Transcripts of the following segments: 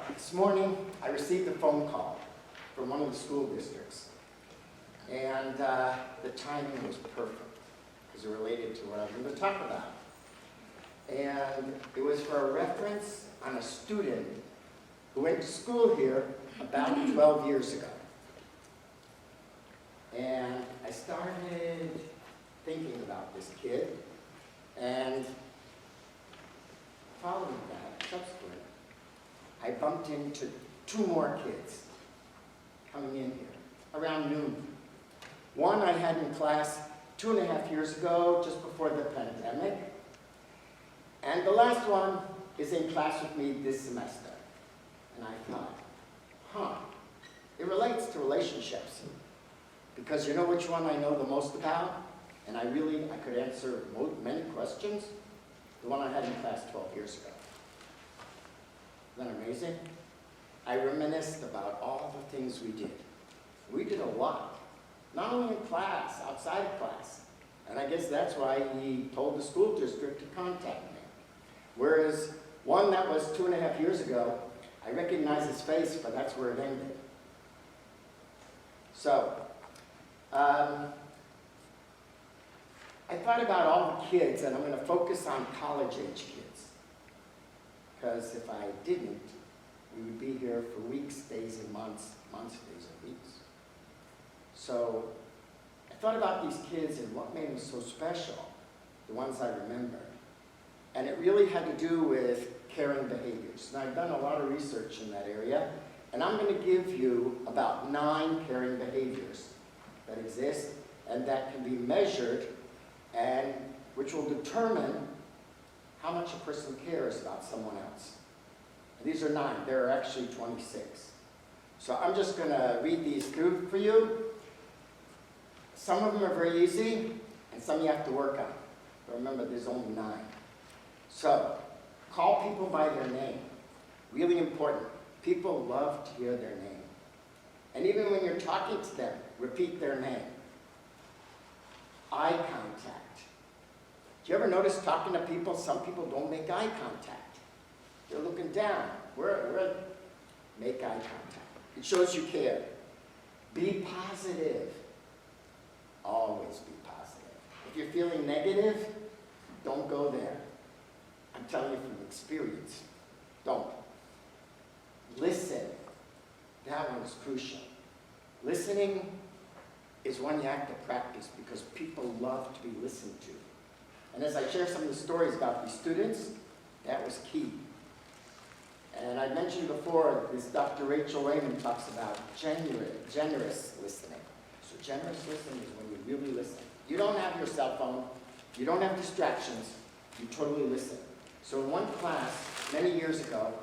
This morning, I received a phone call from one of the school districts, and the timing was perfect because it related to what I was going to talk about. And it was for a reference on a student who went to school here about 12 years ago. And I started thinking about this kid, and following that, subsequent, I bumped into two more kids coming in here around noon. One I had in class 2.5 years ago, just before the pandemic. And the last one is in class with me this semester. And I thought, it relates to relationships. Because you know which one I know the most about? And I could answer many questions? The one I had in class 12 years ago. Isn't that amazing? I reminisced about all the things we did. We did a lot. Not only in class, outside of class. And I guess that's why he told the school district to contact me. Whereas one that was 2.5 years ago, I recognize his face, but that's where it ended. So, I thought about all the kids, and I'm going to focus on college-age kids. Because if I didn't, we would be here for weeks, days, and months, days, and weeks. So I thought about these kids and what made them so special, the ones I remember. And it really had to do with caring behaviors. And I've done a lot of research in that area, and I'm going to give you about 9 caring behaviors that exist and that can be measured and which will determine how much a person cares about someone else. And these are 9. There are actually 26. So I'm just going to read these through for you. Some of them are very easy, and some you have to work on. But remember, there's only 9. So, call people by their name. Really important. People love to hear their name. And even when you're talking to them, repeat their name. Eye contact. Do you ever notice talking to people, some people don't make eye contact? They're looking down. Make eye contact. It shows you care. Be positive. Always be positive. If you're feeling negative, don't go there. I'm telling you from experience. Don't. Listen. That one is crucial. Listening is one you have to practice because people love to be listened to. And as I share some of the stories about these students, that was key. And I mentioned before, this Dr. Rachel Raymond talks about generous listening. So generous listening is when you really listen. You don't have your cell phone, you don't have distractions, you totally listen. So in one class, many years ago,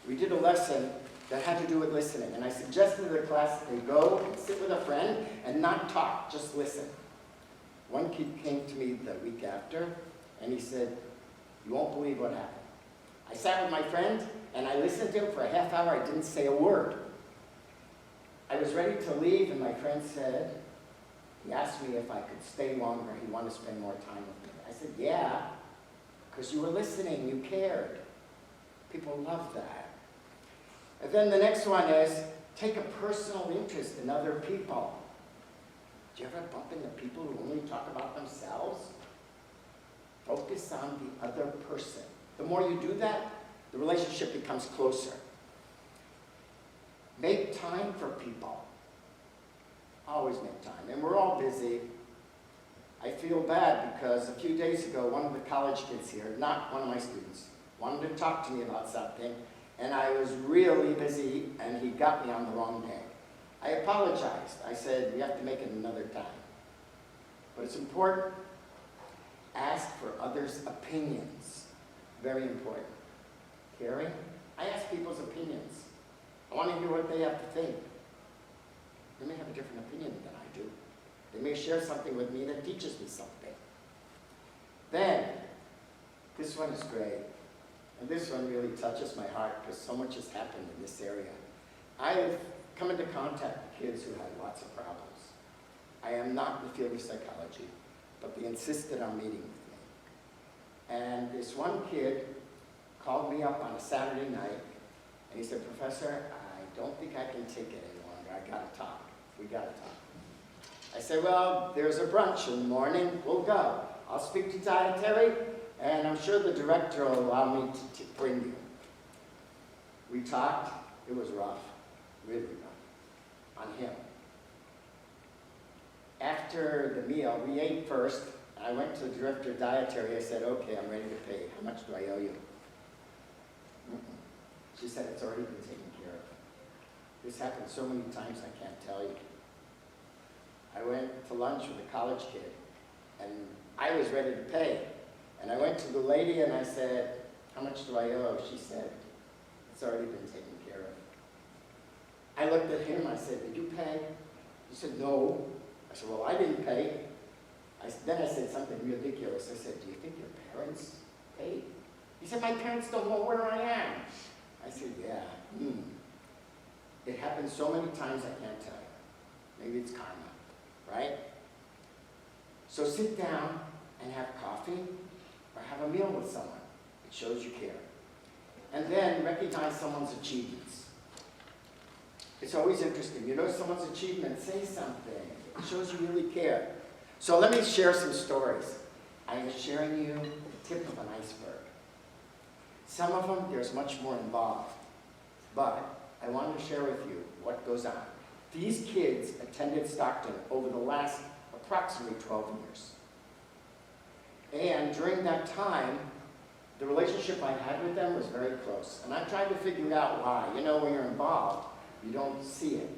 we did a lesson that had to do with listening. And I suggested to the class that they go and sit with a friend and not talk, just listen. One kid came to me the week after, and he said, "You won't believe what happened. I sat with my friend, and I listened to him for a half hour. I didn't say a word. I was ready to leave, and my friend said, he asked me if I could stay longer. He wanted to spend more time with me. I said, yeah, because you were listening, you cared. People love that. And then the next one is, take a personal interest in other people. Do you ever bump into people who only talk about themselves? Focus on the other person. The more you do that, the relationship becomes closer. Make time for people. Always make time. And we're all busy. I feel bad because a few days ago, one of the college kids here, not one of my students, wanted to talk to me about something, and I was really busy, and he got me on the wrong day. I apologized. I said, we have to make it another time. But it's important. Ask for others' opinions. Very important. Caring. I ask people's opinions. I want to hear what they have to think. They may have a different opinion than I do. They may share something with me that teaches me something. Then, this one is great. And this one really touches my heart because so much has happened in this area. I have come into contact with kids who had lots of problems. I am not in the field of psychology, but they insisted on meeting with me. And this one kid called me up on a Saturday night, And he said, Professor, I don't think I can take it any longer. I gotta talk. We gotta talk. I said, well, there's a brunch in the morning. We'll go. I'll speak to dietary, and I'm sure the director will allow me to bring you. We talked. It was rough, really rough, on him. After the meal, we ate first. I went to the director of dietary. I said, okay, I'm ready to pay. How much do I owe you? She said, it's already been taken care of. This happened so many times I can't tell you. I went to lunch with a college kid, and I was ready to pay. And I went to the lady and I said, how much do I owe? She said, it's already been taken care of. I looked at him, I said, did you pay? He said, no. I said, well, I didn't pay. Then I said something ridiculous. I said, do you think your parents paid? He said, my parents don't know where I am. I said, yeah. It happens so many times I can't tell you. Maybe it's karma, right? So sit down and have coffee or have a meal with someone. It shows you care. And then recognize someone's achievements. It's always interesting. You know someone's achievement, say something. It shows you really care. So let me share some stories. I am sharing you the tip of an iceberg. Some of them, there's much more involved. But I wanted to share with you what goes on. These kids attended Stockton over the last approximately 12 years. And during that time, the relationship I had with them was very close. And I tried to figure out why. You know, when you're involved, you don't see it.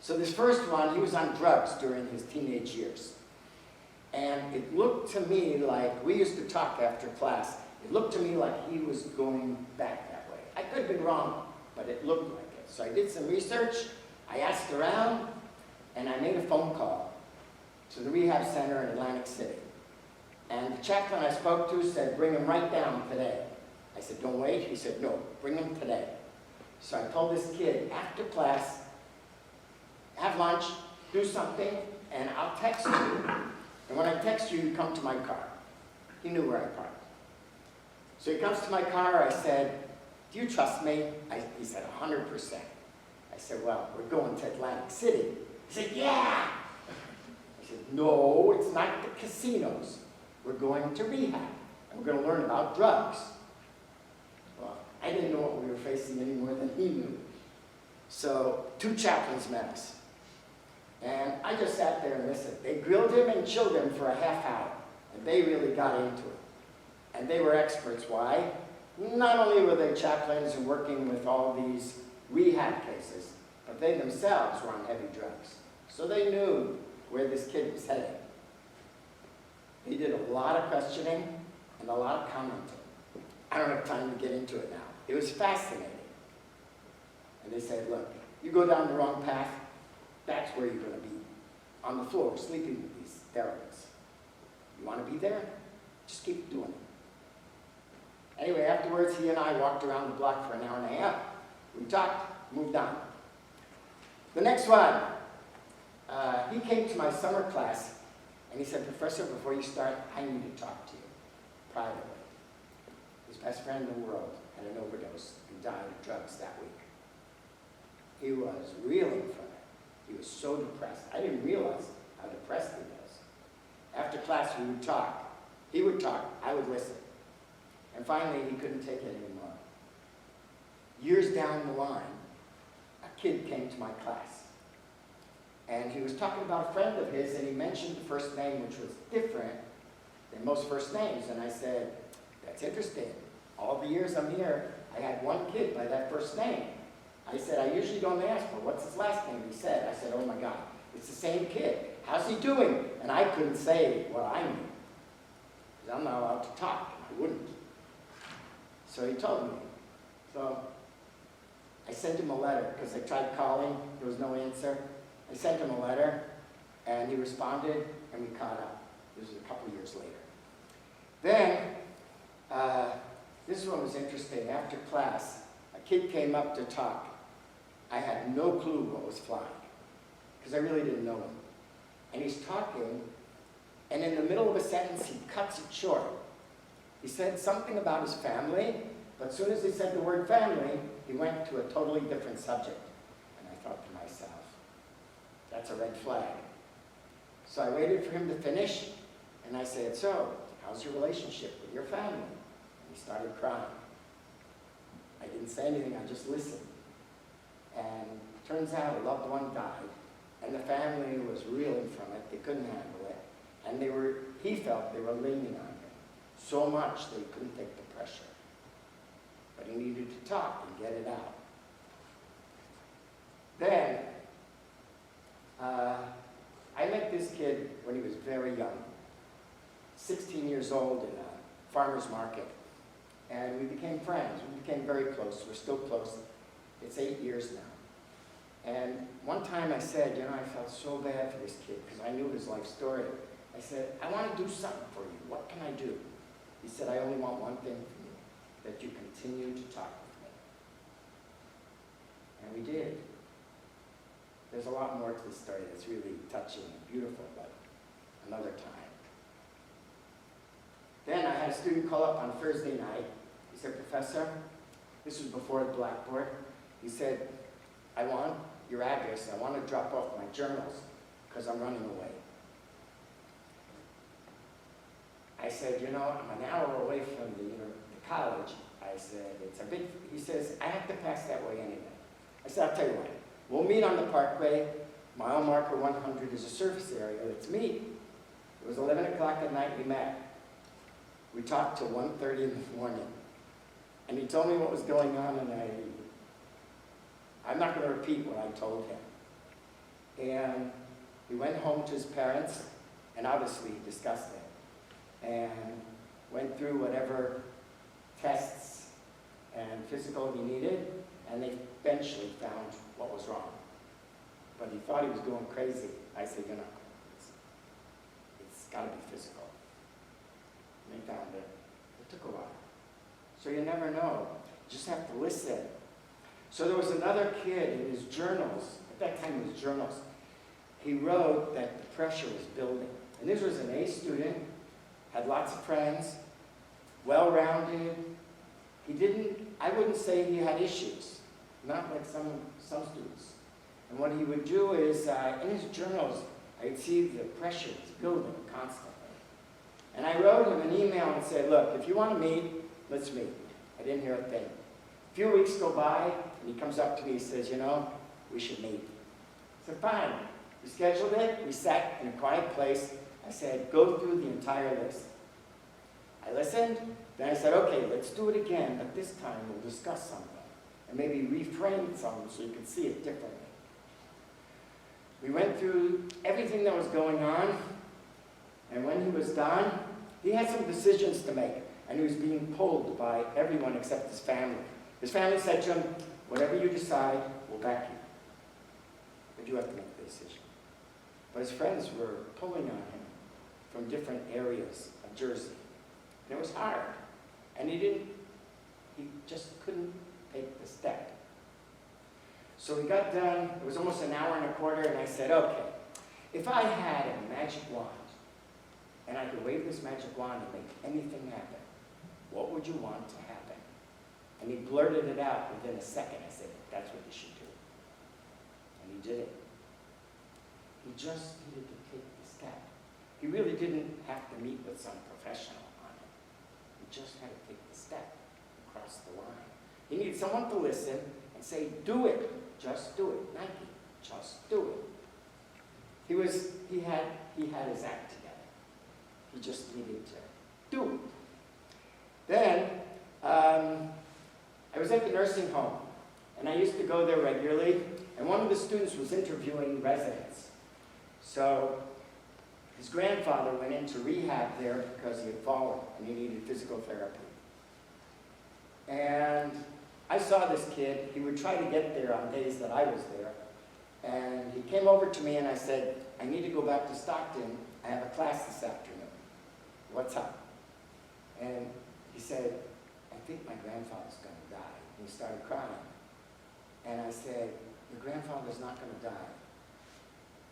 So this first one, he was on drugs during his teenage years. And it looked to me like, we used to talk after class, it looked to me like he was going back that way. I could have been wrong, but it looked like it. So I did some research, I asked around, and I made a phone call to the rehab center in Atlantic City. And the chaplain I spoke to said, bring him right down today. I said, don't wait. He said, no, bring him today. So I told this kid, after class, have lunch, do something, and I'll text you. And when I text you, you come to my car. He knew where I parked. So he comes to my car. I said, do you trust me? He said, 100%. I said, well, we're going to Atlantic City. He said, yeah. I said, no, it's not the casinos. We're going to rehab, and we're going to learn about drugs. Well, I didn't know what we were facing any more than he knew. So 2 chaplains met us. And I just sat there and listened. They grilled him and chilled him for a half hour, and they really got into it. And they were experts. Why? Not only were they chaplains and working with all these rehab cases, but they themselves were on heavy drugs. So they knew where this kid was heading. They did a lot of questioning and a lot of commenting. I don't have time to get into it now. It was fascinating. And they said, look, you go down the wrong path, that's where you're going to be. On the floor, sleeping with these therapists. You want to be there? Just keep doing it. Anyway, afterwards, he and I walked around the block for an hour and a half. We talked, moved on. The next one, he came to my summer class, and he said, Professor, before you start, I need to talk to you privately. His best friend in the world had an overdose and died of drugs that week. He was reeling from it. He was so depressed. I didn't realize how depressed he was. After class, we would talk. He would talk. I would listen. And finally, he couldn't take it anymore. Years down the line, a kid came to my class. And he was talking about a friend of his, and he mentioned the first name, which was different than most first names. And I said, that's interesting. All the years I'm here, I had one kid by that first name. I said, I usually don't ask, but what's his last name? He said, I said, oh my God, it's the same kid. How's he doing? And I couldn't say what I knew, because I'm not allowed to talk, and I wouldn't. So he told me. So I sent him a letter, because I tried calling, there was no answer. I sent him a letter, and he responded, and we caught up. This was a couple years later. Then, this one was interesting. After class, a kid came up to talk. I had no clue what was flying, because I really didn't know him. And he's talking, and in the middle of a sentence, he cuts it short. He said something about his family, But as soon as he said the word family, he went to a totally different subject. And I thought to myself, that's a red flag. So I waited for him to finish, and I said, so, how's your relationship with your family? And he started crying. I didn't say anything, I just listened. And turns out a loved one died, and the family was reeling from it. They couldn't handle it. And he felt they were leaning on him so much they couldn't take the pressure. But he needed to talk and get it out. Then, I met this kid when he was very young, 16 years old in a farmer's market. And we became friends. We became very close. We're still close. It's 8 years now. And one time I said, I felt so bad for this kid because I knew his life story. I said, I want to do something for you. What can I do? He said, I only want one thing from you, that you continue to talk with me. And we did. There's a lot more to this story that's really touching and beautiful, but another time. Then I had a student call up on Thursday night. He said, Professor, this was before the blackboard. He said, I want your address. I want to drop off my journals because I'm running away. I said, I'm an hour away from the college. I said, it's a big, he says, I have to pass that way anyway. I said, I'll tell you what, we'll meet on the parkway. Mile marker 100 is a surface area. Let's meet. It was 11 o'clock at night we met. We talked till 1:30 in the morning. And he told me what was going on, and I'm not going to repeat what I told him. And he went home to his parents, and obviously he discussed it, and went through whatever tests and physical he needed, and they eventually found what was wrong. But he thought he was going crazy. I said, it's got to be physical. And they found it. It took a while. So you never know. You just have to listen. So there was another kid in his journals, at that time it was journals, he wrote that the pressure was building. And this was an A student, had lots of friends, well-rounded. I wouldn't say he had issues, not like some students. And what he would do is, in his journals, I'd see the pressure was building constantly. And I wrote him an email and said, look, if you want to meet, let's meet. I didn't hear a thing. A few weeks go by, and he comes up to me and says, we should meet. I said, fine. We scheduled it. We sat in a quiet place. I said, go through the entire list. I listened. Then I said, okay, let's do it again, but this time we'll discuss something and maybe reframe something so you can see it differently. We went through everything that was going on, and when he was done, he had some decisions to make, and he was being pulled by everyone except his family. His family said to him, whatever you decide, we'll back you. But you have to make the decision. But his friends were pulling on him from different areas of Jersey. And it was hard. And he just couldn't take the step. So we got done, it was almost an hour and a quarter, and I said, okay, if I had a magic wand, and I could wave this magic wand and make anything happen, what would you want to happen? And he blurted it out within a second. I said, that's what you should do. And he did it. He just needed to take the step. He really didn't have to meet with some professional on it. He just had to take the step across the line. He needed someone to listen and say, do it. Just do it. Nike, just do it. He had his act together. He just needed to do it. Then, I was at the nursing home, and I used to go there regularly, and one of the students was interviewing residents. So his grandfather went into rehab there because he had fallen and he needed physical therapy. And I saw this kid. He would try to get there on days that I was there. And he came over to me and I said, I need to go back to Stockton. I have a class this afternoon. What's up? And he said, I think my grandfather's going to die. And he started crying. And I said, your grandfather's not going to die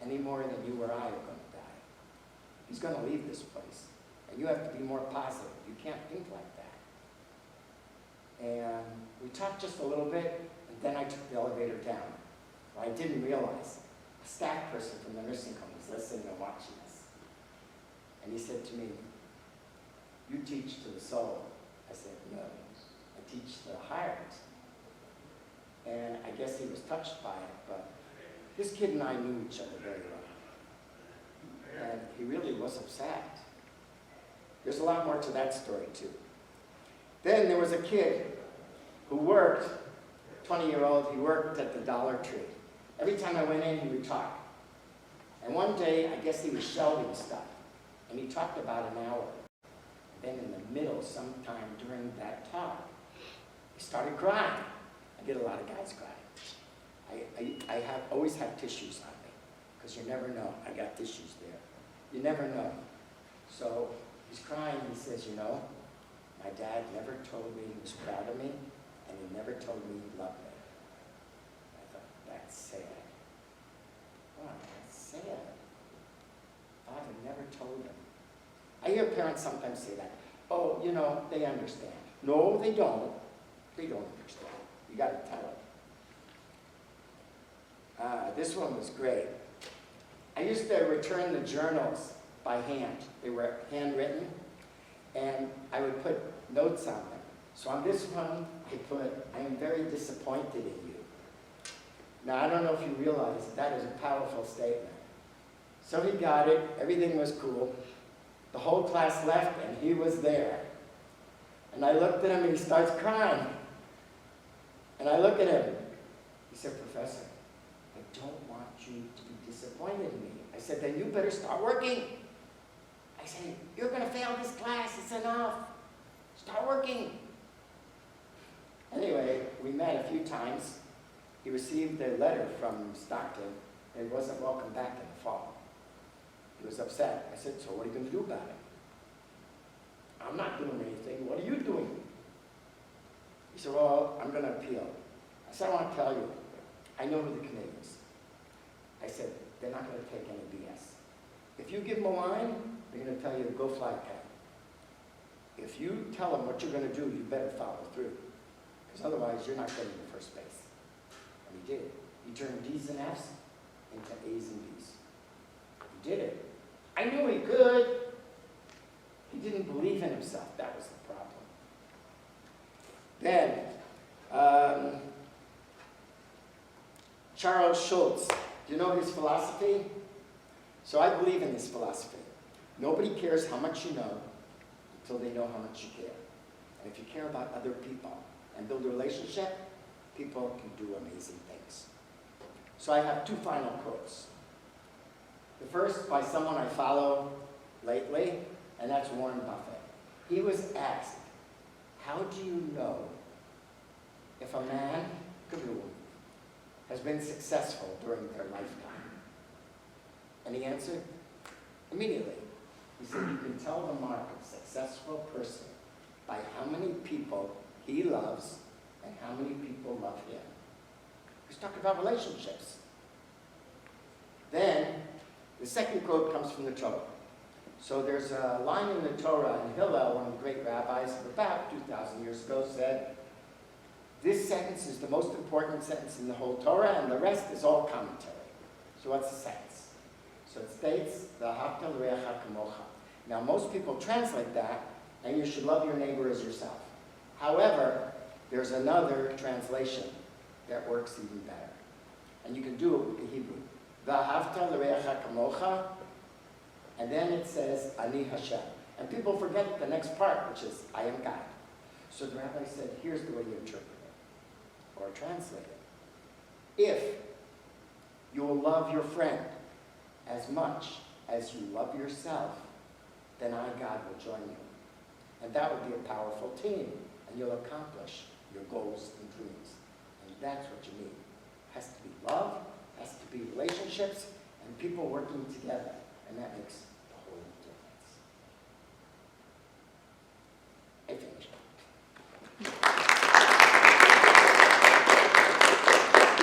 any more than you or I are going to die. He's going to leave this place. And you have to be more positive. You can't think like that. We talked just a little bit, and then I took the elevator down. Well, I didn't realize a staff person from the nursing home was listening and watching us. And he said to me, "You teach to the soul." I said, "No, I teach to the heart." And I guess he was touched by it, but this kid and I knew each other very well. And he really was upset. There's a lot more to that story, too. Then there was a kid who worked, 20-year-old, he worked at the Dollar Tree. Every time I went in, he would talk. And one day, I guess he was shelving stuff, and he talked about an hour. Then in the middle, sometime during that talk, he started crying. I get a lot of guys crying. I always have tissues on me, because you never know. I got tissues there. You never know. So he's crying, he says, "You know, my dad never told me he was proud of me, and he never told me he loved me." I thought, that's sad. Oh, that's sad. Father never told him. I hear parents sometimes say that. "Oh, you know, they understand." No, they don't. They don't understand. You got to tell them. This one was great. I used to return the journals by hand. They were handwritten, and I would put notes on them. So on this one, I put, "I am very disappointed in you." Now, I don't know if you realize that is a powerful statement. So he got it. Everything was cool. The whole class left, and he was there. And I looked at him, and he starts crying. And I look at him. He said, "Professor, I don't want you to be disappointed in me." I said, "Then you better start working." I said, "You're going to fail this class. It's enough. Start working." Anyway, we met a few times. He received a letter from Stockton, and he wasn't welcome back in the fall. He was upset. I said, "So what are you going to do about it?" "I'm not doing anything. What are you doing?" He said, "Well, I'm going to appeal." I said, "I want to tell you, I know who the committee is." I said, "They're not going to take any BS. If you give them a line, they're going to tell you to go fly a kite. If you tell them what you're going to do, you better follow through, because otherwise you're not getting to first base." And he did. He turned D's and F's into A's and B's. He did it. I knew he could. He didn't believe in himself. That was the problem. Then, Charles Schultz. Do you know his philosophy? So I believe in this philosophy. Nobody cares how much you know until they know how much you care. And if you care about other people and build a relationship, people can do amazing things. So I have two final quotes. The first by someone I follow lately, and that's Warren Buffett. He was asked, "How do you know if a man, could be a woman, has been successful during their lifetime?" And he answered immediately. He said, "You can tell the mark of a successful person by how many people he loves and how many people love him." He's talking about relationships. Then, the second quote comes from the Torah. So there's a line in the Torah, and Hillel, one of the great rabbis of about 2,000 years ago, said, "This sentence is the most important sentence in the whole Torah, and the rest is all commentary." So what's the sentence? So it states, "V'ahavta l'reacha kamocha." Now most people translate that, and you should love your neighbor as yourself. However, there's another translation that works even better. And you can do it with the Hebrew. "V'ahavta l'reacha kamocha," and then it says, "Ani Hashem." And people forget the next part, which is, "I am God." So the rabbi said, here's the way you interpret it, or translate it. If you will love your friend as much as you love yourself, then I, God, will join you. And that would be a powerful team, and you'll accomplish your goals and dreams. And that's what you need. It has to be love, it has to be relationships, and people working together. And that makes